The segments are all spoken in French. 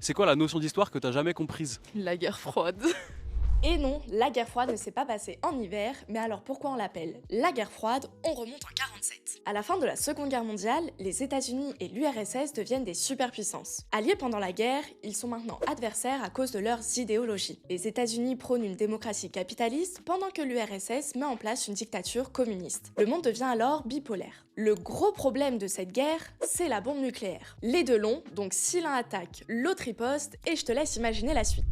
C'est quoi la notion d'histoire que t'as jamais comprise? La guerre froide. Et non, la guerre froide ne s'est pas passée en hiver, mais alors pourquoi on l'appelle la guerre froide? On remonte en 47. À la fin de la Seconde Guerre mondiale, les États-Unis et l'URSS deviennent des superpuissances. Alliés pendant la guerre, ils sont maintenant adversaires à cause de leurs idéologies. Les États-Unis prônent une démocratie capitaliste, pendant que l'URSS met en place une dictature communiste. Le monde devient alors bipolaire. Le gros problème de cette guerre, c'est la bombe nucléaire. Les deux l'ont, donc si l'un attaque, l'autre riposte, et je te laisse imaginer la suite.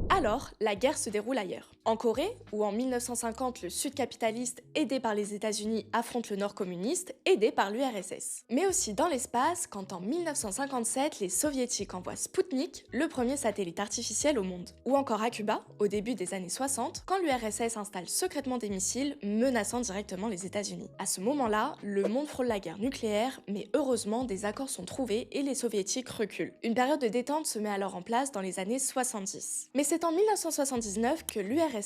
Alors, la guerre se déroule ailleurs. En Corée, où en 1950 le Sud capitaliste, aidé par les États-Unis, affronte le Nord communiste, aidé par l'URSS. Mais aussi dans l'espace, quand en 1957 les Soviétiques envoient Spoutnik, le premier satellite artificiel au monde. Ou encore à Cuba, au début des années 60, quand l'URSS installe secrètement des missiles menaçant directement les États-Unis. À ce moment-là, le monde frôle la guerre nucléaire, mais heureusement des accords sont trouvés et les Soviétiques reculent. Une période de détente se met alors en place dans les années 70. Mais c'est en 1979 que l'URSS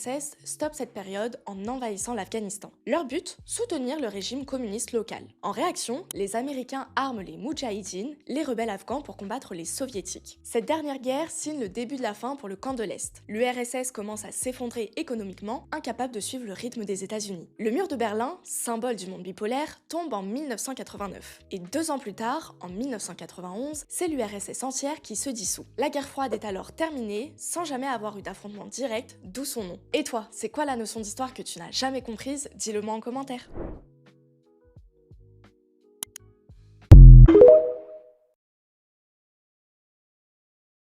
stoppe cette période en envahissant l'Afghanistan. Leur but, soutenir le régime communiste local. En réaction, les Américains arment les Moudjahidines, les rebelles afghans pour combattre les Soviétiques. Cette dernière guerre signe le début de la fin pour le camp de l'Est. L'URSS commence à s'effondrer économiquement, incapable de suivre le rythme des États-Unis. Le mur de Berlin, symbole du monde bipolaire, tombe en 1989. Et 2 ans plus tard, en 1991, c'est l'URSS entière qui se dissout. La guerre froide est alors terminée, sans jamais avoir eu d'affrontement direct, d'où son nom. Et toi, c'est quoi la notion d'histoire que tu n'as jamais comprise? Dis-le moi en commentaire.